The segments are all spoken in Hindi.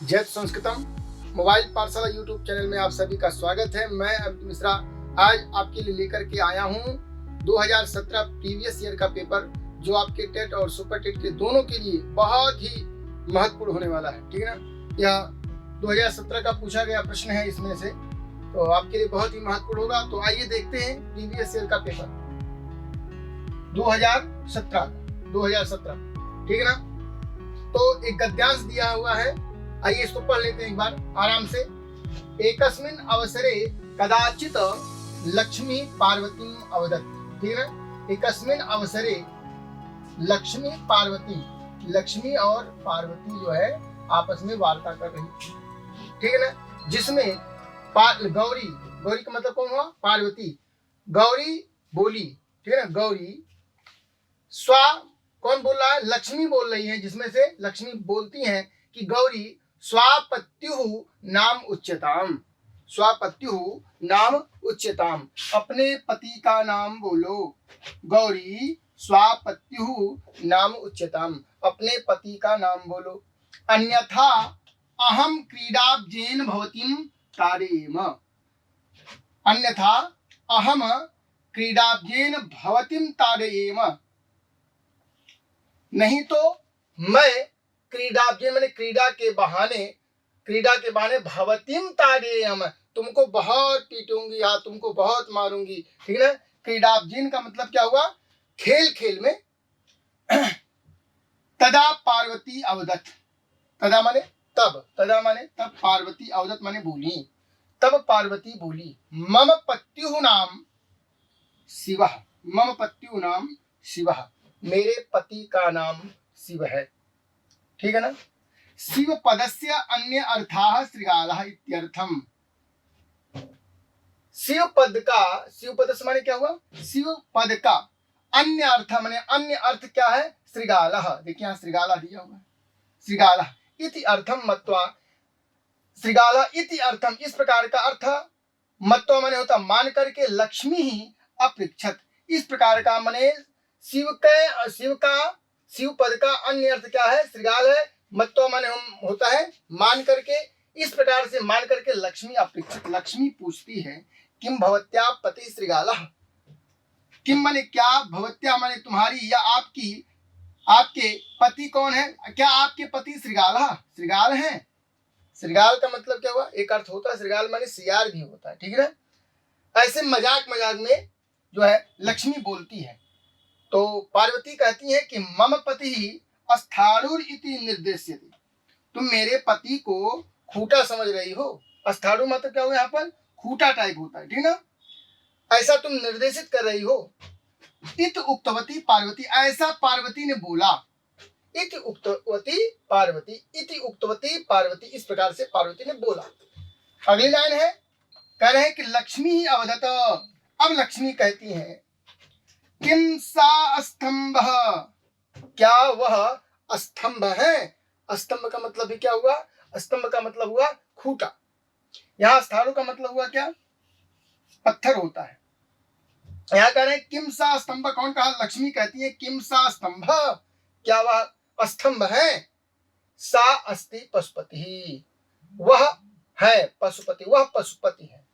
जय संस्कृतम मोबाइल पाठशाला यूट्यूब चैनल में आप सभी का स्वागत है। मैं अमित मिश्रा आज आपके लिए लेकर के आया हूं 2017 प्रीवियस ईयर का पेपर, जो आपके टेट और सुपर टेट के दोनों के लिए बहुत ही महत्वपूर्ण होने वाला है। ठीक है ना, यह 2017 का पूछा गया प्रश्न है, इसमें से तो आपके लिए बहुत ही महत्वपूर्ण होगा। तो आइए देखते हैं प्रीवियस ईयर का पेपर 2017। ठीक है ना, तो एक गद्यांश दिया हुआ है, आइए इसको पढ़ लेते हैं एक बार आराम से। एकस्मिन् अवसरे कदाचित लक्ष्मी पार्वती अवदत्। ठीक है ना, एकस्मिन् अवसरे लक्ष्मी पार्वती, लक्ष्मी और पार्वती जो है आपस में वार्ता कर रही थी। ठीक है ना, जिसमें गौरी का मतलब कौन हुआ? पार्वती। गौरी बोली, ठीक है ना, गौरी कौन बोल रहा है? लक्ष्मी बोल रही है, जिसमें से लक्ष्मी बोलती हैं कि गौरी स्वापत्युः नाम उच्यताम, स्वापत्युः नाम उच्यताम, अपने पति का नाम बोलो। गौरी स्वापत्युः नाम उच्यताम, अपने पति का नाम बोलो। अन्यथा अहम क्रीडाब्जेन भवतीं तारेम, अन्यथा अहम क्रीडाब्जेन भवतीं तारेम, नहीं तो मैं क्रीडाब्जेन माने क्रीडा के बहाने भवतीम तारेयम, तुमको बहुत पीटूंगी या तुमको बहुत मारूंगी। ठीक है ना, क्रीडाब्जेन का मतलब क्या हुआ? खेल में। तदा पार्वती अवदत्, तदा माने तब, पार्वती अवदत् माने बोली, तब पार्वती बोली, मम पत्युः नाम शिवः, मम पत्युः नाम शिवः, मेरे पति का नाम शिव है। ठीक है ना, शिव पदस्य अन्य अर्थाः श्रृगालः इत्यर्थम। शिव पद से माने क्या हुआ? शिव पद का अन्य अर्थ माने अन्य अर्थ क्या है? श्रृगालः। देखिए यहाँ श्रृगालः दिया हुआ है, श्रृगालः इति अर्थम मत्वा, श्रृगालः इति अर्थम, इस प्रकार का अर्थ मत्वा माने होता मान करके, लक्ष्मी ही अपृच्छत, इस प्रकार का माने शिव पद का अन्य अर्थ क्या है? श्रृगाल है। मत्वा माने होता है मान करके, इस प्रकार से मान करके लक्ष्मी अपृच्छत, लक्ष्मी पूछती है, किम भवत्या पति श्रृगालः, किम माने क्या, भवत्या माने तुम्हारी या आपकी, आपके पति कौन है? क्या आपके पति श्रृगालः, श्रृगाल है? श्रृगाल का मतलब क्या हुआ? एक अर्थ होता है श्रृगाल माने सियार भी होता है। ठीक है ना, ऐसे मजाक में जो है लक्ष्मी बोलती है। तो पार्वती कहती है कि मम पति ही अस्थाणुर इति निर्देश्यति, तुम मेरे पति को खूंटा समझ रही हो। अस्थाणु मतलब क्या हुआ? यहाँ पर खूंटा टाइप होता है। ठीक है ना, ऐसा तुम निर्देशित कर रही हो। इत उक्तवती पार्वती, ऐसा पार्वती ने बोला। इति उक्तवती पार्वती, इस प्रकार से पार्वती ने बोला। अगली लाइन है, कह रहे हैं कि लक्ष्मी ही अवदत, अब लक्ष्मी कहती है, किम सा स्तंभ, क्या वह स्तंभ है? स्तंभ का मतलब भी क्या हुआ? स्तंभ का मतलब हुआ खूंटा। यहाँ स्थाणु का मतलब हुआ क्या? पत्थर होता है। यहाँ कह रहे हैं किम सा स्तंभ, कौन कहा? लक्ष्मी कहती है किम सा स्तंभ, क्या वह स्तंभ है? सा अस्ति पशुपति, वह है पशुपति, वह पशुपति है।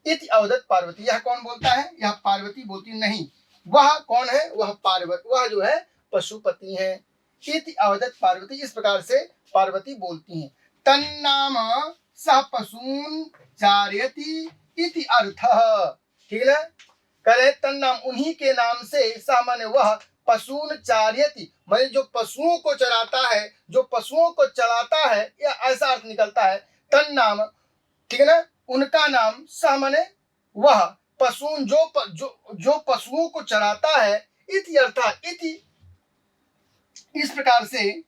इति अवदत् पार्वती, यह कौन बोलता है? यह पार्वती बोलती नहीं, वह कौन है? वह पार्वती, वह जो है पशुपति है। इति अवदत् पार्वती, इस प्रकार से पार्वती बोलती हैं। तन्नाम सह पशून चारयति इति अर्थः। ठीक है ना, कह रहे तन्नाम, उन्हीं के नाम से, सह माने वह, पशून चारयति माने जो पशुओं को चराता है, जो पशुओं को चलाता है, या ऐसा अर्थ निकलता है तन्नाम। ठीक है ना, उनका नाम, सह माने वह, पशुन जो पशुओं को चराता है, इति अर्थात इति, इस प्रकार से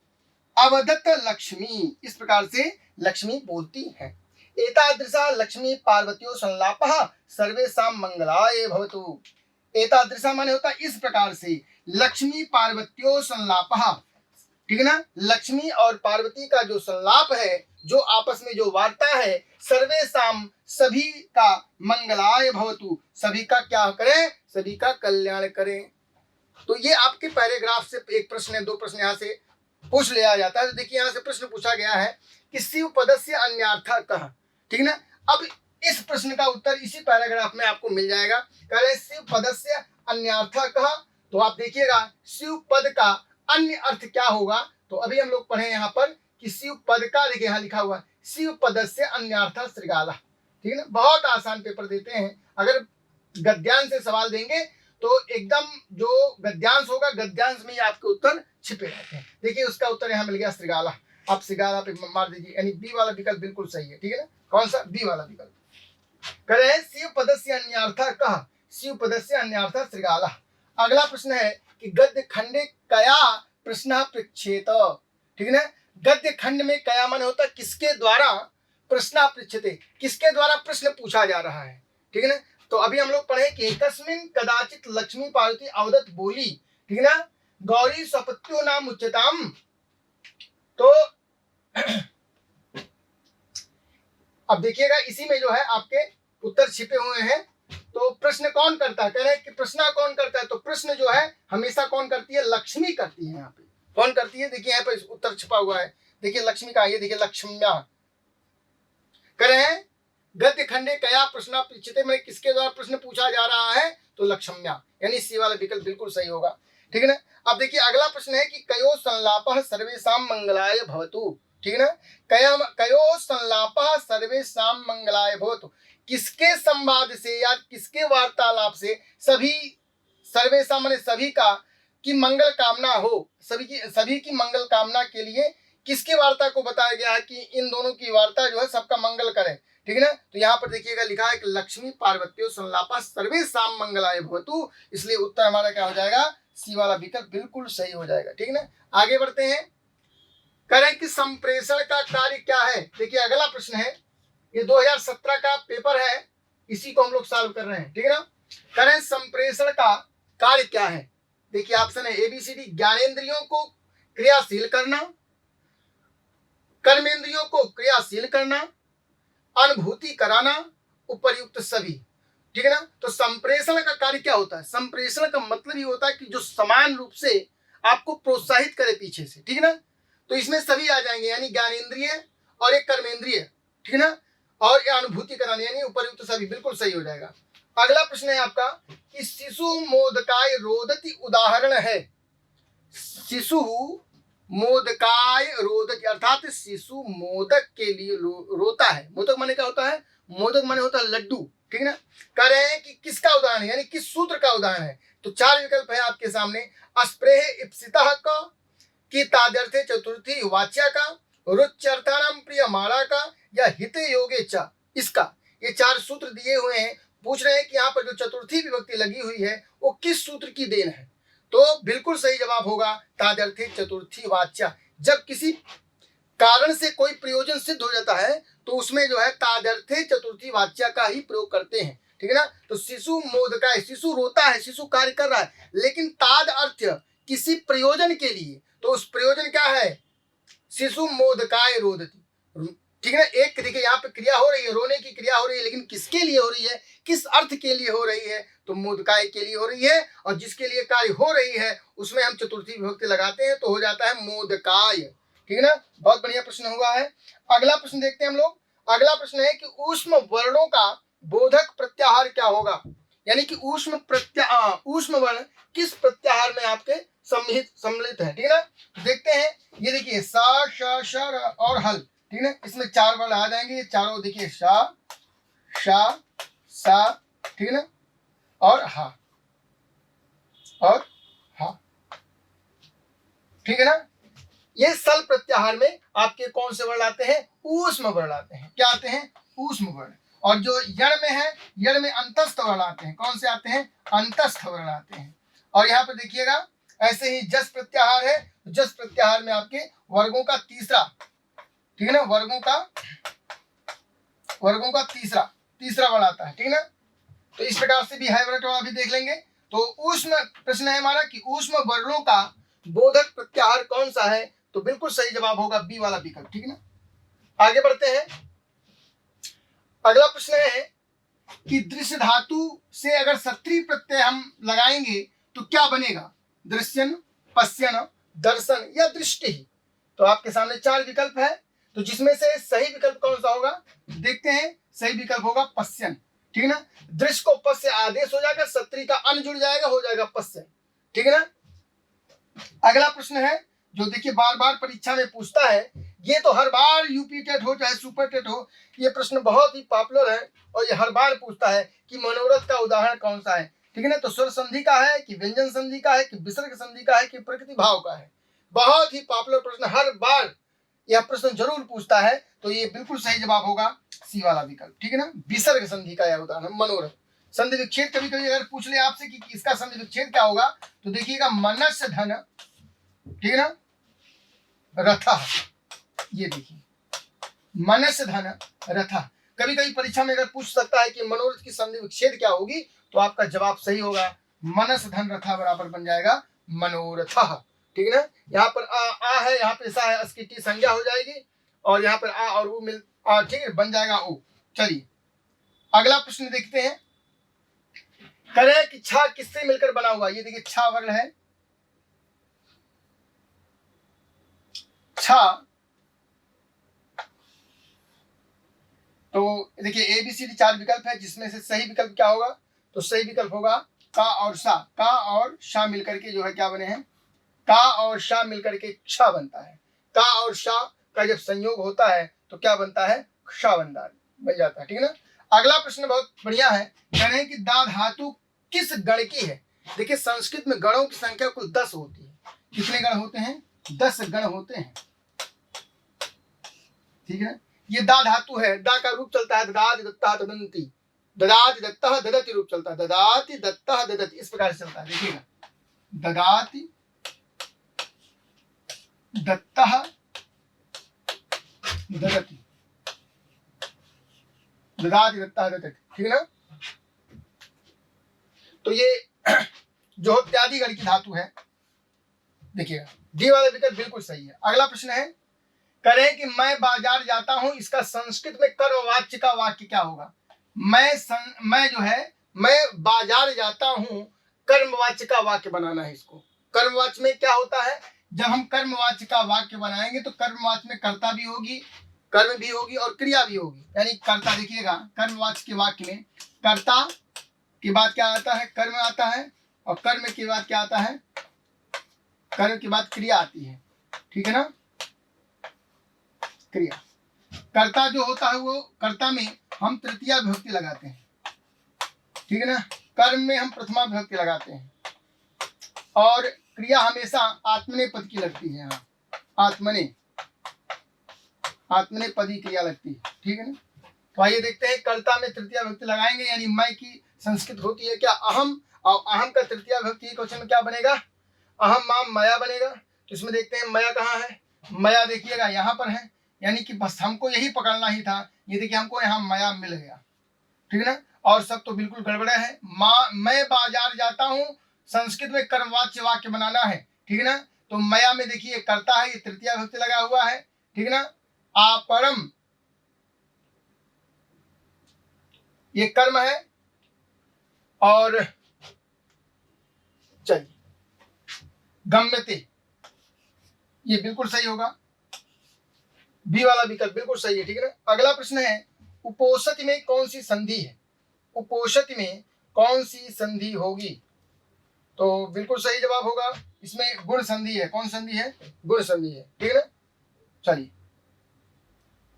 अवदत् लक्ष्मी, इस प्रकार से लक्ष्मी बोलती है। एतादृशा लक्ष्मी पार्वत्यो संलापः सर्वेषां मंगलाय भवतु। एतादृशा माने होता इस प्रकार से, लक्ष्मी पार्वत्यो संलापः, ठीक है ना, लक्ष्मी और पार्वती का जो संलाप है, जो आपस में जो वार्ता है, सर्वेषाम, सभी का, मंगलाय भवतु, सभी का क्या करें? सभी का कल्याण करें। तो ये आपके पैराग्राफ से एक प्रश्न है, दो प्रश्न यहाँ से पूछ लिया जाता है। तो देखिए यहाँ से प्रश्न पूछा गया है कि शिव पदस्य अन्यार्था कह। ठीक है ना। अब इस प्रश्न का उत्तर इसी पैराग्राफ में आपको मिल जाएगा। कह रहे शिव पदस्य अन्यार्था कह, तो आप देखिएगा शिव पद का अन्य अर्थ क्या होगा। तो अभी हम लोग पढ़े यहाँ पर कि शिव पद का, देखिए यहाँ लिखा हुआ शिव पदस्य अन्यार्था श्रृगाला। ठीक है ना। बहुत आसान पेपर देते हैं। अगर गद्यांश से सवाल देंगे तो एकदम जो गद्यांश होगा, गद्यांश में ही आपके उत्तर छिपे रहते हैं। देखिए उसका उत्तर यहाँ मिल गया श्रृगाला। आप श्रृगाला पे मार दीजिए, यानी बी वाला विकल्प बिल्कुल सही है। ठीक है ना। कौन सा? बी वाला विकल्प। कह रहे हैं शिव पदस्य अन्यार्था कह, शिव पदस्य अन्यार्था श्रृगाला। अगला प्रश्न है कि गद्य खंडे कया प्रश्न पृच्छेत। ठीक है ना। गद्य खंड में कया मन होता है किसके द्वारा प्रश्न पृच्छते, किसके द्वारा प्रश्न पूछा जा रहा है। ठीक है ना। तो अभी हम लोग पढ़े कि तस्मिन कदाचित लक्ष्मी पार्वती अवदत बोली। ठीक है ना। गौरी स्वपत्यो नाम उच्चताम। तो अब देखिएगा इसी में जो है आपके उत्तर छिपे हुए हैं। तो प्रश्न कौन करता है? कह रहे हैं कि प्रश्न कौन करता है, तो प्रश्न जो है हमेशा कौन करती है? लक्ष्मी करती है। यहाँ पे कौन करती है? देखिए यहाँ पे उत्तर छिपा हुआ है। देखिए लक्ष्मी का, ये देखिए लक्ष्म्या। कह रहे हैं गद्य खंडे कया प्रश्न पृच्छते, में किसके द्वारा प्रश्न पूछा जा रहा है? तो लक्ष्म्या, यानी सी वाला विकल्प बिल्कुल सही होगा। ठीक है ना। अब देखिए अगला प्रश्न है कि कयो संलापः सर्वेषां मंगलाय भवतु। ठीक है ना। कयो संलापः सर्वेषां मंगलाय भवतु, किसके संवाद से या किसके वार्तालाप से सभी, सर्वेषां माने सभी का, की मंगल कामना हो, सभी की मंगल कामना के लिए किसकी वार्ता को बताया गया है कि इन दोनों की वार्ता जो है सबका मंगल करे। ठीक है ना। तो यहाँ पर देखिएगा लिखा है कि लक्ष्मी पार्वत्यो संलापा सर्वेषां मंगलाय भवतु, इसलिए उत्तर हमारा क्या हो जाएगा? सी वाला विकल्प बिल्कुल सही हो जाएगा। ठीक है ना। आगे बढ़ते हैं। करें कि संप्रेषण का कार्य क्या है। देखिए अगला प्रश्न है, ये 2017 का पेपर है, इसी को हम लोग सॉल्व कर रहे हैं। ठीक है ना। करें संप्रेषण का कार्य क्या है। देखिए ऑप्शन है ABCD, ज्ञानेंद्रियों को क्रियाशील करना, कर्मेंद्रियों को क्रियाशील करना, अनुभूति कराना, उपर्युक्त सभी। ठीक है ना। तो संप्रेषण का कार्य क्या होता है? संप्रेषण का मतलब ये होता है कि जो समान रूप से आपको प्रोत्साहित करे पीछे से। ठीक है ना। तो इसमें सभी आ जाएंगे, यानी ज्ञानेंद्रिय और एक कर्मेंद्रिय। ठीक है ना। और ये अनुभूति कराने, यानी उपर्युक्त सभी, बिल्कुल सही हो जाएगा। अगला प्रश्न है आपका कि शिशु मोदकाय रोदति उदाहरण है। शिशु मोदकाय रोदति, अर्थात शिशु मोदक के लिए रोता है। मोदक माने क्या होता है? मोदक माने होता है लड्डू। ठीक है ना। कह रहे हैं कि किसका उदाहरण है, यानी किस सूत्र का उदाहरण है। तो चार विकल्प है आपके सामने। अस्प्रेह इप्सितः का, कि तादर्थे चतुर्थी वाच्या का, रुच्यर्थानाम प्रिय माला का, या हित योगे च इसका। ये चार सूत्र दिए हुए हैं। पूछ रहे हैं कि यहाँ पर जो चतुर्थी विभक्ति लगी हुई है वो किस सूत्र की देन है। तो बिल्कुल सही जवाब होगा तादर्थे चतुर्थी वाच्या। जब किसी कारण से कोई प्रयोजन सिद्ध हो जाता है तो उसमें जो है तादर्थे चतुर्थी वाच्या का ही प्रयोग करते हैं। ठीक है ना। तो शिशु मोदकाय, शिशु रोता है, शिशु कार्य कर रहा है, लेकिन ताद अर्थ किसी प्रयोजन के लिए, तो उस प्रयोजन क्या है? शिशु मोदकाय रोदति। ठीक है ना। एक देखिए यहाँ पे क्रिया हो रही है, रोने की क्रिया हो रही है, लेकिन किसके लिए हो रही है, किस अर्थ के लिए हो रही है? तो मोदकाय के लिए हो रही है, और जिसके लिए कार्य हो रही है उसमें हम चतुर्थी विभक्ति लगाते हैं तो हो जाता है मोदकाय। ठीक है ना। बहुत बढ़िया प्रश्न हुआ है। अगला प्रश्न देखते हैं हम लोग। अगला प्रश्न है कि ऊष्म वर्णों का बोधक प्रत्याहार क्या होगा, यानी कि ऊष्म वर्ण किस प्रत्याहार में आपके सम्मिलित है। ठीक है ना। देखते हैं, ये देखिए सा, श, श और हल। ठीक है ना। इसमें चार वर्ण आ जाएंगे, ये चारों देखिए शा, शा, सा, ठीक है ना, और हा, और हा। ठीक है ना। ये सल प्रत्याहार में आपके कौन से वर्ण आते हैं? ऊष्म वर्ण आते हैं। क्या आते हैं? ऊष्म वर्ण। और जो यण में है, यण में अंतस्थ वर्ण आते हैं। कौन से आते हैं? अंतस्थ वर्ण आते हैं। और यहाँ पर देखिएगा ऐसे ही जस प्रत्याहार है, जस प्रत्याहार में आपके वर्गों का तीसरा, ठीक है ना, वर्गों का तीसरा वर्ण आता है। ठीक है ना। तो इस प्रकार से भी है वर्ण, तो अभी देख लेंगे। तो ऊष्म प्रश्न है हमारा कि ऊष्म वर्णों का बोधक प्रत्याहार कौन सा है। तो बिल्कुल सही जवाब होगा बी वाला विकल्प। ठीक है ना। आगे बढ़ते हैं। अगला प्रश्न है कि दृश्य धातु से अगर सत्री प्रत्यय हम लगाएंगे तो क्या बनेगा? दृश्यन, पश्यन, दर्शन या दृष्टि। तो आपके सामने चार विकल्प है। तो जिसमें से सही विकल्प कौन सा होगा, देखते हैं। सही विकल्प होगा पश्यन, ठीक है ना। दृश्य को पश्य आदेश हो जाएगा, सत्री का अन जुड़ जाएगा, हो जाएगा पश्यन, ठीक है ना। अगला प्रश्न है जो देखिए बार बार परीक्षा में पूछता है, ये तो हर बार यूपी टेट हो चाहे सुपर टेट हो, ये प्रश्न बहुत ही पॉपुलर है और ये हर बार पूछता है कि मनोरथ का उदाहरण कौन सा है, ठीक है ना। तो स्वर संधि का है कि व्यंजन संधि का है कि विसर्ग संधि का है कि प्रकृति भाव का है। बहुत ही पॉपुलर प्रश्न, हर बार यह प्रश्न जरूर पूछता है। तो ये बिल्कुल सही जवाब होगा सी वाला विकल्प, ठीक है ना। विसर्ग संधि का यह उदाहरण मनोरथ। संधि विच्छेद कभी कभी अगर पूछ ले आपसे कि इसका संधि विच्छेद क्या होगा, तो देखिएगा मनस्य धन, ठीक है ना, रथा। ये देखिए मनस्य धन रथा। कभी कभी परीक्षा में अगर पूछ सकता है कि मनोरथ की संधि विच्छेद क्या होगी, तो आपका जवाब सही होगा मनस धन रथा बराबर बन जाएगा मनोरथ, ठीक है ना। यहाँ पर आ है, यहाँ पे सा है, अस की टी संज्ञा हो जाएगी और यहाँ पर आ और उ मिल, ठीक है, बन जाएगा ओ। चलिए अगला प्रश्न देखते हैं। करें कि छा किससे मिलकर बना हुआ। ये देखिए छा वर्ण है, छा। तो देखिए ए बी सी डी 4 विकल्प है, जिसमें से सही विकल्प क्या होगा, तो सही विकल्प होगा का और सा। का और शा मिलकर के जो है क्या बने हैं, का और शा मिलकर के क्षा बनता है। का और शा का जब संयोग होता है तो क्या बनता है, क्षा बन जाता है, ठीक है ना। अगला प्रश्न बहुत बढ़िया है, कह रहे हैं कि दा धातु किस गण की है। देखिए संस्कृत में गणों की संख्या कुल 10 होती है। कितने गण होते हैं, 10 गण होते हैं, ठीक है। ये दा धातु है, दा का रूप चलता है ददाति दत्ता ददंती, ददाति दत्ता ददति रूप चलता है, ददाति दत्ता ददति, इस प्रकार से चलता है। देखिएगा ददाति दत्ता ददति, ददाति दत्ता ददति, ठीक है ना। तो ये जो इत्यादि गण की धातु है। देखिएगा डी वाला विकल्प बिल्कुल सही है। अगला प्रश्न है, करें कि मैं बाजार जाता हूं, इसका संस्कृत में कर्मवाच्य का वाक्य क्या होगा। मैं जो है मैं बाजार जाता हूं, कर्मवाच्य का वाक्य बनाना है इसको। कर्मवाच्य में क्या होता है, जब हम कर्मवाच्य का वाक्य बनाएंगे तो कर्मवाच्य में कर्ता भी होगी, कर्म भी होगी और क्रिया भी होगी। यानी कर्ता, देखिएगा कर्मवाच्य के वाक्य में कर्ता के बाद क्या आता है, कर्म आता है, और कर्म के बाद क्या आता है, कर्म के बाद क्रिया आती है, ठीक है ना। क्रिया कर्ता जो होता है वो कर्ता में हम तृतीया विभक्ति लगाते हैं, ठीक है ना। कर्म में हम प्रथमा विभक्ति लगाते हैं और क्रिया हमेशा आत्मने पद की लगती है। हाँ, आत्मने पद की क्रिया लगती है, ठीक है ना। तो आइए देखते हैं कर्ता में तृतीया विभक्ति लगाएंगे, यानी मैं की संस्कृत होती है क्या, अहम, और अहम का तृतीया विभक्ति क्वेश्चन में क्या बनेगा, अहम माम मया बनेगा। तो इसमें देखते हैं मया कहाँ है, मया देखिएगा यहाँ पर है, यानी कि बस हमको यही पकड़ना ही था। ये देखिए हमको यहाँ मया मिल गया, ठीक है ना। और सब तो बिल्कुल गड़बड़ा है। मैं बाजार जाता हूँ, संस्कृत में कर्मवाच्य वाक्य बनाना है, ठीक है ना। तो मया में देखिए कर्ता है, ये तृतीया विभक्ति लगा हुआ है, ठीक है ना। आपरम ये कर्म है, और चलिए गम्यते ये बिल्कुल सही होगा, बी वाला विकल्प बिल्कुल सही है, ठीक है ना। अगला प्रश्न है, उपोषति में कौन सी संधि है, उपोषति में कौन सी संधि होगी। तो बिल्कुल सही जवाब होगा, इसमें गुण संधि है। कौन संधि है, गुण संधि है, ठीक है ना। चलिए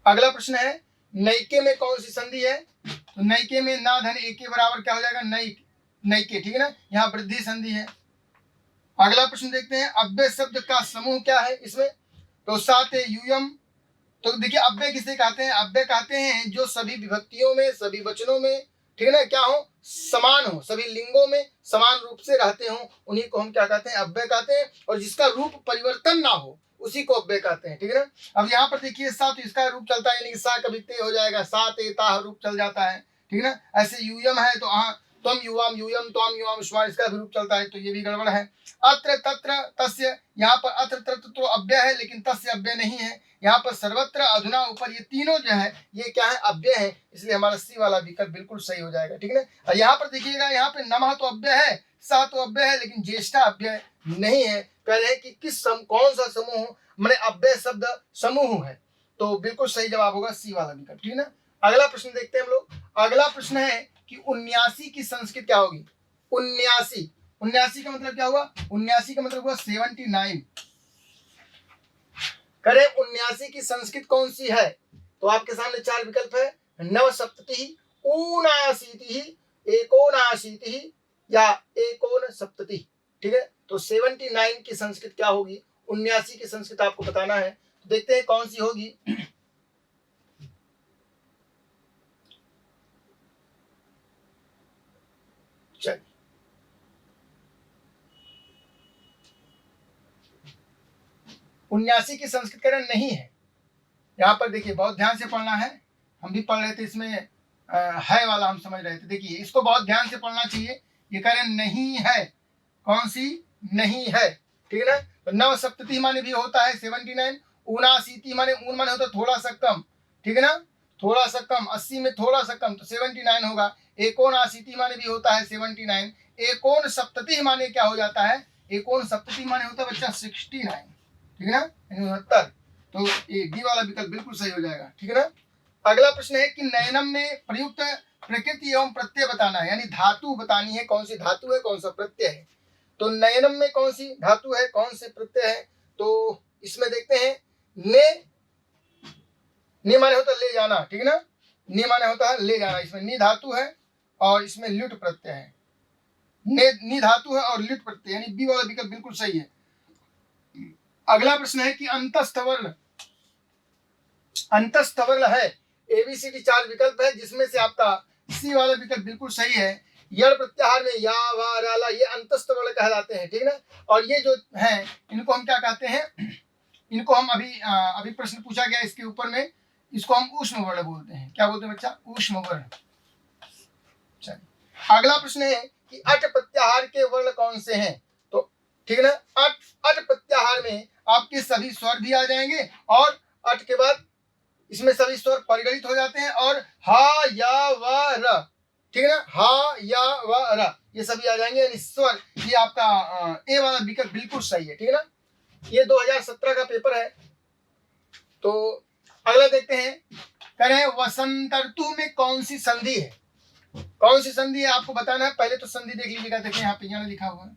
अगला प्रश्न है, नैके में कौन सी संधि है। तो नैके में ना धन एक के बराबर क्या हो जाएगा, नैके, ठीक है ना। यहाँ वृद्धि संधि है। अगला प्रश्न देखते हैं, अव्यय शब्द का समूह क्या है इसमें। तो साते यूयम। तो देखिए अव्यय किसे कहते हैं, अव्यय कहते हैं जो सभी विभक्तियों में, सभी वचनों में, ठीक है ना, क्या हो, समान हो, सभी लिंगों में समान रूप से रहते हो, उन्हीं को हम क्या कहते हैं, अव्यय कहते हैं। और जिसका रूप परिवर्तन ना हो उसी को अव्यय कहते हैं, ठीक है ना। अब यहाँ पर देखिए सा, तो इसका रूप चलता है, यानी सा कभी ते हो जाएगा, सा ते ता रूप चल जाता है, ठीक है ना। ऐसे यूयम है तो त्वम युवाम यूयम त्वम युवाम स्मा, इसका भी रूप चलता है, तो ये भी गड़बड़ है। अत्र तत्र तस्य, यहाँ पर अत्र तत्र तो अव्यय है लेकिन तस्य अव्यय नहीं है। यहाँ पर सर्वत्र अधुना ऊपर, ये तीनों जो है ये क्या है, अव्यय है, इसलिए हमारा सी वाला विकल्प बिल्कुल सही हो जाएगा, ठीक है ना। यहाँ पर देखिएगा, यहाँ पे नमः तो अव्यय है, सा तो अव्यय है, लेकिन ज्येष्ठा अव्यय नहीं है। कह रहे हैं कि कौन सा समूह, मैंने अव्यय शब्द समूह है। तो बिल्कुल सही जवाब होगा सी वाला विकल्प, ठीक है ना। अगला प्रश्न देखते हैं हम लोग। अगला प्रश्न है कि 79 की संस्कृत क्या होगी। 79, 79 का मतलब क्या हुआ? 79 का मतलब हुआ 79। करें 79 की संस्कृत कौन सी है? तो आपके सामने 4 विकल्प है, नवसप्तति, ऊनाशीति, एकोनाशीति या एकोनसप्तति, ठीक है। तो 79 की संस्कृत क्या होगी? 79 की संस्कृत आपको बताना है। तो देखते हैं कौन सी होगी। चलिए, उन्यासी की संस्कृत करण नहीं है। यहाँ पर देखिए, बहुत ध्यान से पढ़ना है। हम भी पढ़ रहे थे, इसमें है वाला हम समझ रहे थे। देखिए, इसको बहुत ध्यान से पढ़ना चाहिए। ये करण नहीं है। कौन सी? नहीं है, ठीक है ना। तो नव सप्तति माने भी होता है 79, ऊनाशीति माने ऊन माने होता है थोड़ा सा कम, ठीक है ना, थोड़ा सा कम, 80 में थोड़ा सा कम, तो 79 होगा। एकोनाशीति माने भी होता है 79। एकोन सप्तति माने क्या हो जाता है? एकोन सप्तति माने होता है बच्चा 69, ठीक है ना, 69। तो ये डी वाला विकल्प बिल्कुल सही हो जाएगा, ठीक है ना। अगला प्रश्न है कि नयनम में प्रयुक्त प्रकृति एवं प्रत्यय बताना है, यानी धातु बतानी है। कौन सी धातु है, कौन सा प्रत्यय है। तो नयनम में कौन सी धातु है, कौन से प्रत्यय है? तो इसमें देखते हैं, ने माने होता है ले जाना, ठीक है ना, ने माने होता है ले जाना। इसमें नि धातु है और इसमें ल्युट प्रत्यय है। नि धातु है और ल्युट प्रत्यय, यानी बी वाला विकल्प बिल्कुल सही है। अगला प्रश्न है कि अंतस्थ वर्ण, अंतस्थ वर्ण है, एबीसीडी 4 विकल्प है, जिसमें से आपका सी वाला विकल्प बिल्कुल सही है। यण प्रत्याहार में या वा रा ला, ये अंतस्थ वर्ण कहलाते हैं, ठीक है ना। और ये जो हैं, इनको हम क्या कहते हैं? इनको हम अभी प्रश्न पूछा गया इसके ऊपर में, इसको हम ऊष्म वर्ण बोलते हैं। क्या बोलते हैं बच्चा? ऊष्म वर्ण। चलिए, अगला प्रश्न है कि अट प्रत्याहार के वर्ण कौन से हैं। तो ठीक है ना, अट प्रत्याहार में आपके सभी स्वर भी आ जाएंगे और अट के बाद इसमें सभी स्वर परिगणित हो जाते हैं और हा या व र, ठीक है ना, हा या व र ये सभी आ जाएंगे, यानी स्वर। ये आपका ए वाला विकल्प बिल्कुल सही है, ठीक है ना। ये 2017 का पेपर है। तो अगला देखते हैं, करें वसंत ऋतु में कौन सी संधि है। कौन सी संधि है आपको बताना है। पहले तो संधि देख लीजिएगा। देखिए यहाँ पे यहाँ लिखा हुआ है,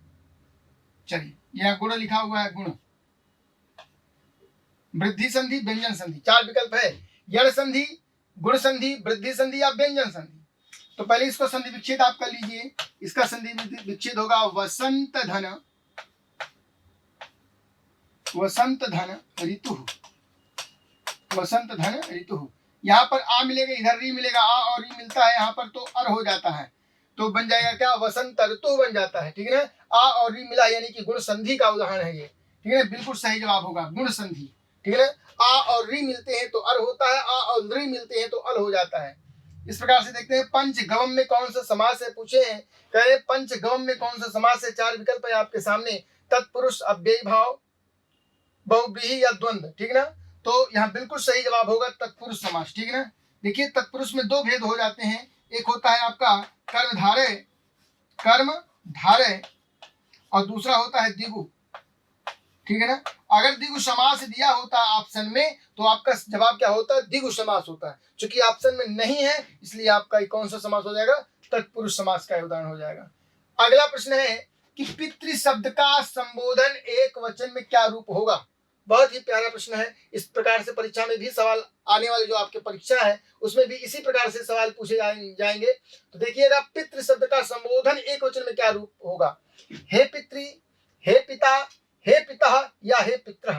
चलिए यहाँ गुण लिखा हुआ है, गुण, वृद्धि संधि, व्यंजन संधि। 4 विकल्प है, यण संधि, गुण संधि, वृद्धि संधि या व्यंजन संधि। तो पहले इसको संधि विच्छेद आप कर लीजिए। इसका संधि विच्छेद होगा वसंत धन, वसंत धन ऋतु, वसंत धन ऋतु। यहाँ पर आ मिलेगा, इधर री मिलेगा, आ और री मिलता है यहाँ पर, तो अर हो जाता है, तो बन जाएगा क्या? वसंत ऋतु बन जाता है, ठीक है ना। आ और री मिला, यानी कि गुण संधि का उदाहरण है ये, ठीक है ना। बिल्कुल सही जवाब होगा गुण संधि, ठीक है ना। आ और री मिलते हैं तो अर होता है, आ और री मिलते हैं तो अल हो जाता है। इस प्रकार से देखते हैं, पंचगवम में कौन सा समास है, पूछे हैं। कह रहे पंचगवम में कौन सा समास है। 4 विकल्प है आपके सामने, तत्पुरुष, अव्ययी भाव, बहुव्रीहि या द्वंद्व, ठीक है ना। तो यहाँ बिल्कुल सही जवाब होगा तत्पुरुष समास, ठीक है ना। देखिए, तत्पुरुष में 2 भेद हो जाते हैं। एक होता है आपका कर्मधारय, कर्मधारय, और दूसरा होता है द्विगु, ठीक है ना। अगर द्विगु समास दिया होता ऑप्शन में तो आपका जवाब क्या होता है? द्विगु समास होता है। चूंकि ऑप्शन में नहीं है, इसलिए आपका कौन सा समास हो जाएगा? तत्पुरुष समास का उदाहरण हो जाएगा। अगला प्रश्न है कि पितृ शब्द का संबोधन एक वचन में क्या रूप होगा। बहुत ही प्यारा प्रश्न है। इस प्रकार से परीक्षा में भी सवाल आने वाले जो आपके परीक्षा है उसमें भी इसी प्रकार से सवाल पूछे जाएंगे। तो देखिएगा, पितृ शब्द का संबोधन एक वचन में क्या रूप होगा। हे पितृ, हे पिता, हे पिता या हे पितृ।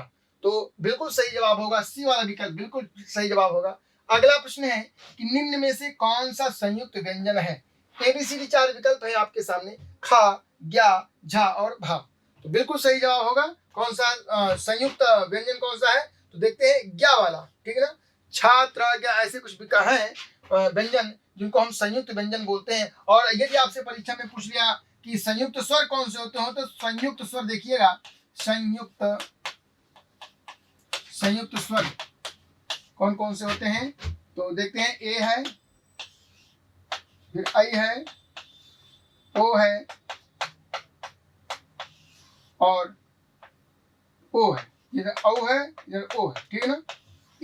तो बिल्कुल सही जवाब होगा सी वाला विकल्प, बिल्कुल सही जवाब होगा। अगला प्रश्न है कि निम्न में से कौन सा संयुक्त व्यंजन है। एबीसीडी 4 विकल्प है आपके सामने, खा, ज्ञा, झा और भा। तो बिल्कुल सही जवाब होगा कौन सा संयुक्त व्यंजन कौन सा है। तो देखते हैं ज्ञा वाला, ठीक है ना। छात्र, ज्ञा, ऐसे कुछ भी है व्यंजन जिनको हम संयुक्त व्यंजन बोलते हैं। और यदि आपसे परीक्षा में पूछ लिया कि संयुक्त स्वर कौन से होते हो, तो संयुक्त स्वर देखिएगा, संयुक्त स्वर कौन कौन से होते हैं। तो देखते हैं, ए है, फिर आई है, ओ है और ओ है, इधर औ है, इधर ओ है, ठीक है ना।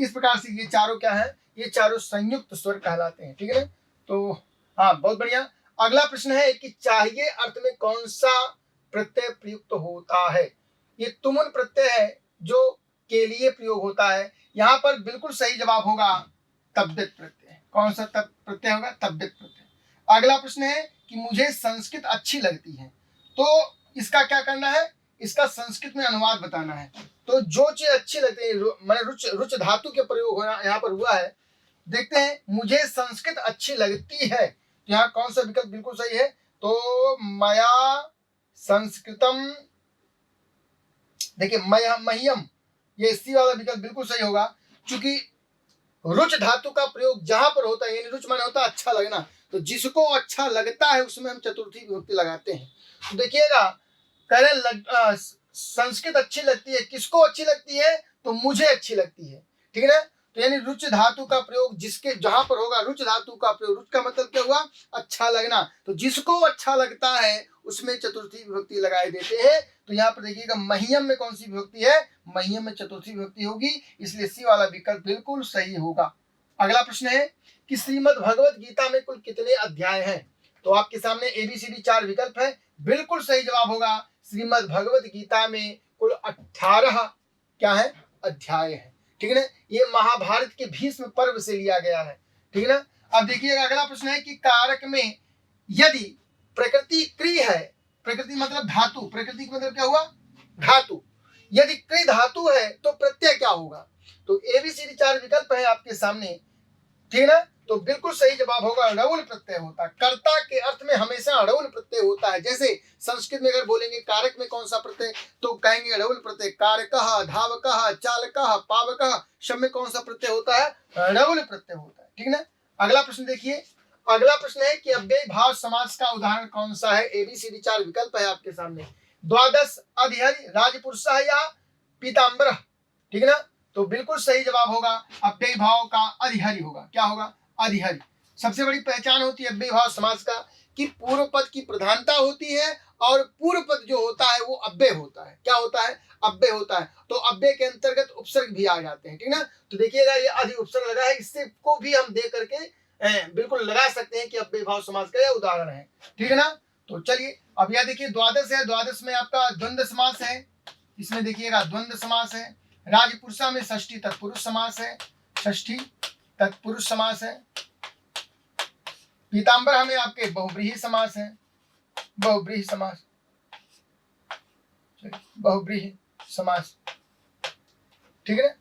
इस प्रकार से ये चारों क्या है, ये चारों संयुक्त स्वर कहलाते हैं। ठीक है ना, तो हाँ बहुत बढ़िया। अगला प्रश्न है कि चाहिए अर्थ में कौन सा प्रत्यय प्रयुक्त होता है। ये तुमुन प्रत्यय है जो के लिए प्रयोग होता है। यहाँ पर बिल्कुल सही जवाब होगा तद्धित प्रत्यय। कौन सा तब प्रत्यय होगा, तद्धित प्रत्यय। अगला प्रश्न है कि मुझे संस्कृत अच्छी लगती है, तो इसका क्या करना है, इसका संस्कृत में अनुवाद बताना है। तो जो चीज अच्छी लगती है, मैंने रुच धातु के प्रयोग होना यहाँ पर हुआ है। देखते हैं, मुझे संस्कृत अच्छी लगती है, तो यहाँ कौन सा विकल्प बिल्कुल सही है, तो मया संस्कृतम, देखिए मह्यम, ये सी वाला विकल्प बिल्कुल सही होगा, क्योंकि रुच धातु का प्रयोग जहां पर होता है, यानी रुच माने होता है अच्छा लगना, तो जिसको अच्छा लगता है उसमें हम चतुर्थी विभक्ति लगाते हैं। तो देखिएगा, कह रहे संस्कृत अच्छी लगती है, किसको अच्छी लगती है, तो मुझे अच्छी लगती है। ठीक है ना, तो यानी रुच धातु का प्रयोग जिसके जहां पर होगा, रुच धातु का प्रयोग, रुच का मतलब क्या हुआ, अच्छा लगना, तो जिसको अच्छा लगता है उसमें चतुर्थी विभक्ति लगाए देते हैं। तो यहाँ पर देखिएगा मह्यम में कौन सी विभक्ति है, मह्यम में चतुर्थी विभक्ति होगी, इसलिए सी वाला विकल्प बिल्कुल सही होगा। अगला प्रश्न है कि श्रीमद् भगवत गीता में कुल कितने अध्याय हैं। तो आपके सामने एबीसीडी 4 विकल्प है, बिल्कुल सही जवाब होगा श्रीमद् भगवत गीता में कुल 18 क्या है, अध्याय है। ठीक है ना, ये महाभारत के भीष्म पर्व से लिया गया है। ठीक है ना, अब देखिएगा अगला प्रश्न है कि कारक में यदि प्रकृति क्रिय है, प्रकृति मतलब धातु, प्रकृति का मतलब क्या हुआ, धातु, यदि क्रिय धातु है तो प्रत्यय क्या होगा। तो एबीसीडी 4 विकल्प है आपके सामने। ठीक है ना, तो बिल्कुल सही जवाब होगा अड़उल प्रत्यय होता है। कर्ता के अर्थ में हमेशा अड़उल प्रत्यय होता है। जैसे संस्कृत में अगर बोलेंगे कारक में कौन सा प्रत्यय, तो कहेंगे अड़उल प्रत्यय। कारकः, धावकः, चालकः, पावकः, शब में कौन सा प्रत्यय होता है, अड़उल प्रत्यय होता है। ठीक है ना, अगला प्रश्न देखिए, अगला प्रश्न है कि अव्ययी भाव समास का उदाहरण कौन सा है। एबीसीडी 4 विकल्प है आपके सामने। द्वादश, अधिहरि, राजपुरुषः या पीताम्बरः। ठीक है ना, तो बिल्कुल सही जवाब होगा अव्ययी भाव का अधिहरि होगा। क्या होगा, अधिहरि। सबसे बड़ी पहचान होती है अव्ययी भाव समास का कि पूर्व पद की प्रधानता होती है और पूर्व पद जो होता है वो अव्यय होता है। क्या होता है, अव्यय होता है। तो अव्यय के अंतर्गत उपसर्ग भी आ जाते हैं। ठीक ना, तो देखिएगा ये अधि उपसर्ग लगा है, इससे को भी हम दे करके बिल्कुल लगा सकते हैं कि अव्ययी भाव समास का यह उदाहरण है। ठीक है ना, तो चलिए अब यह देखिए द्वादश है, द्वादश में आपका द्वंद्व समास है, इसमें देखिएगा द्वंद्व समास है। राजपुरुषा में षष्ठी तत्पुरुष समास है, षष्ठी तत्पुरुष समास है। पीताम्बर हमें आपके बहुब्रीहि समास है, बहुब्रीहि समास, बहुब्रीहि समास। ठीक है ना,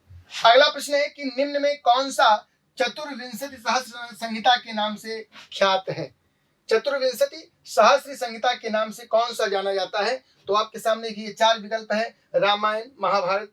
अगला प्रश्न है कि निम्न में कौन सा चतुर्विंशति सहस्र संहिता के नाम से ख्यात है। चतुर्विंशति सहस्र संहिता के नाम से कौन सा जाना जाता है। तो आपके सामने ये 4 विकल्प है, रामायण, महाभारत,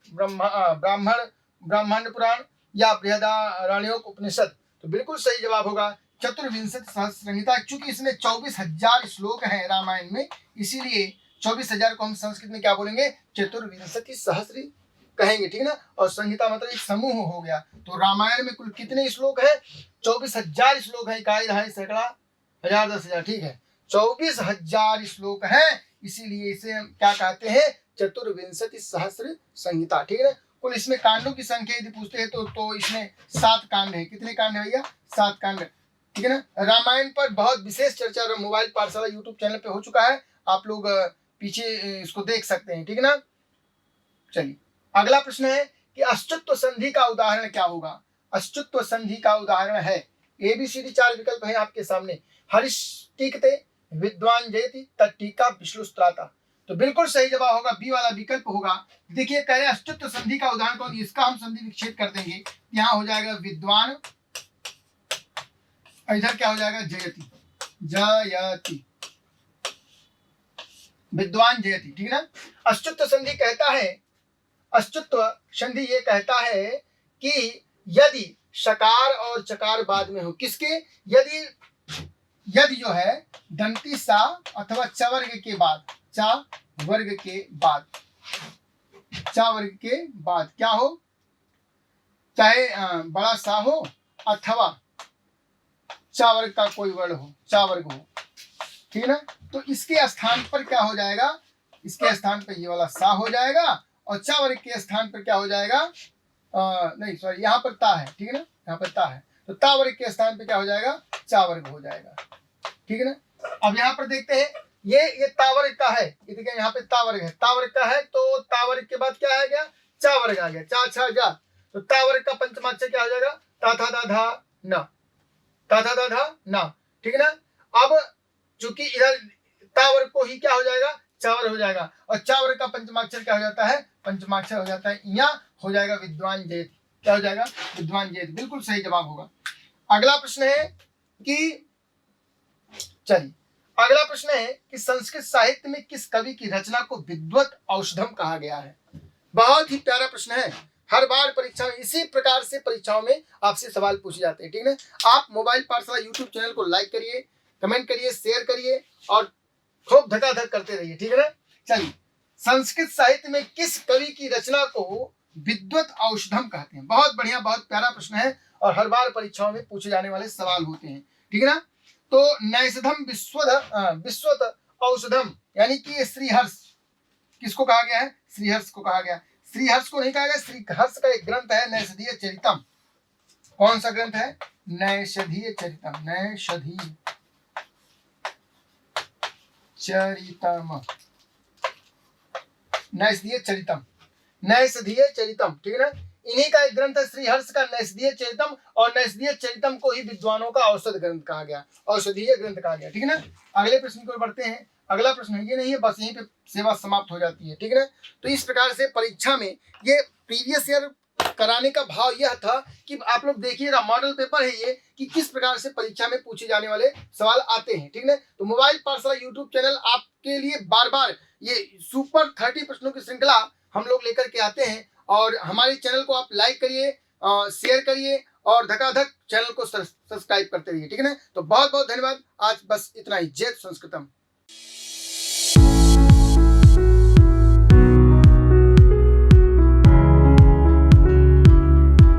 ब्राह्मण पुराण या बृहदारण्यक उपनिषद। तो बिल्कुल सही जवाब होगा चतुर्विंशति सहस्र संहिता, क्योंकि इसमें 24,000 श्लोक हैं रामायण में, इसीलिए 24,000 को हम संस्कृत में क्या बोलेंगे, चतुर्विंशति सहस्र कहेंगे। ठीक है ना, और संहिता मतलब एक समूह हो गया। तो रामायण में कुल कितने श्लोक है, 24,000 श्लोक है, इकाई, दहाई, सैकड़ा, हजार, 10,000। ठीक है, 24,000 श्लोक है, इसीलिए इसे हम क्या कहते हैं, चतुर्विंशति सहस्र संहिता। ठीक है ना, कुल इसमें कांडों की संख्या यदि पूछते हैं तो इसमें 7 कांड है। कितने कांड है भैया, 7 कांड। ठीक है ना, रामायण पर बहुत विशेष चर्चा मोबाइल पाठशाला यूट्यूब चैनल पे हो चुका है, आप लोग पीछे इसको देख सकते हैं। ठीक है ना, चलिए अगला प्रश्न है कि अश्चुत्व संधि का उदाहरण क्या होगा। अश्चुत्व संधि का उदाहरण है, एबीसीडी 4 विकल्प है आपके सामने। हरिष्टिकते, विद्वान जयति, तट्टिका, विश्लुस्त्राता। तो बिल्कुल सही जवाब होगा बी वाला विकल्प होगा। देखिए कह रहे अश्चुत्व संधि का उदाहरण कौन, इसका हम संधि विच्छेद कर देंगे, यहाँ हो जाएगा विद्वान, इधर क्या हो जाएगा, जयति, जयति, विद्वान जयति। ठीक है ना, अश्चुत्व संधि कहता है, अश्चुत्व संधि ये कहता है कि यदि शकार और चकार बाद में हो, किसके, यदि जो है दंती सा अथवा च वर्ग के बाद, चा वर्ग के बाद, चा वर्ग के बाद क्या हो, चाहे बड़ा सा हो अथवा चा वर्ग का कोई वर्ण हो, चा वर्ग हो। ठीक है ना, तो इसके स्थान पर क्या हो जाएगा, इसके स्थान पर ये वाला सा हो जाएगा और चा वर्ग के स्थान पर क्या हो जाएगा, नहीं सॉरी, यहाँ पर ता है, ठीक है ना, यहाँ पर ता है, तो ता वर्ग के स्थान पे क्या हो जाएगा, चा वर्ग हो जाएगा, ठीक है ना। अब यहाँ पर देखते हैं, ये ता वर्ग का है, ये देखिए यहाँ पे ता वर्ग है, ता वर्ग का है, तो ता वर्ग के बाद क्या आ गया, चा वर्ग आ गया, चा छा जा, तो ता वर्ग का पंचमाक्षर क्या हो जाएगा, ता था दा धा ना, ता था दा धा ना, ठीक है ना। अब चूंकि इधर ता वर्ग को ही क्या हो जाएगा, चा वर्ग हो जाएगा, और चा वर्ग का पंचमाक्षर क्या हो जाता है, पंचमाक्षर हो जाता है, यहाँ हो जाएगा विद्वान जेठ, क्या हो जाएगा, विद्वान जेठ, बिल्कुल सही जवाब होगा। अगला प्रश्न है कि, चलिए अगला प्रश्न है कि संस्कृत साहित्य में किस कवि की रचना को विद्वत औषधम कहा गया है। बहुत ही प्यारा प्रश्न है, हर बार परीक्षा में इसी प्रकार से परीक्षाओं में आपसे सवाल पूछे जाते हैं, ठीक है ना। आप मोबाइल पाठशाला यूट्यूब चैनल को लाइक करिए, कमेंट करिए, शेयर करिए और खूब धकाधक करते रहिए, ठीक है ना। चलिए, संस्कृत साहित्य में किस कवि की रचना को विद्वत औषधम कहते हैं। बहुत बढ़िया, बहुत प्यारा प्रश्न है और हर बार परीक्षाओं में पूछे जाने वाले सवाल होते हैं, ठीक है ना। तो नैषधम विश्वत औषधम, यानी कि श्रीहर्ष किसको कहा गया है, श्रीहर्ष को कहा गया। श्रीहर्ष को नहीं कहा गया, श्रीहर्ष का एक ग्रंथ है नैषधीय चरितम। कौन सा ग्रंथ है, नैषधीय चरितम, नैषधीय चरितम, नैषधीय चरितम, नैषधीय चरितम, ठीक है ना। इन्हीं का एक ग्रंथ है श्रीहर्ष का नैषधीय चरितम, और नैषधीय चरितम को ही विद्वानों का औषध ग्रंथ कहा गया, औषधीय ग्रंथ कहा गया, ठीक है ना। अगले प्रश्न की ओर बढ़ते हैं। अगला प्रश्न ये नहीं है, बस यहीं पे सेवा समाप्त हो जाती है, ठीक है ना। तो इस प्रकार से परीक्षा में ये प्रीवियस ईयर कराने का भाव यह था कि आप लोग देखिएगा, मॉडल पेपर है ये, कि किस प्रकार से परीक्षा में पूछे जाने वाले सवाल आते हैं, ठीक है। तो मोबाइल पाठशाला यूट्यूब चैनल आपके लिए बार बार ये सुपर 30 प्रश्नों की श्रृंखला हम लोग लेकर के आते हैं, और हमारे चैनल को आप लाइक करिए, शेयर करिए और धकाधक चैनल को सब्सक्राइब करते रहिए, ठीक है ना। तो बहुत बहुत धन्यवाद, आज बस इतना ही। जय संस्कृतम।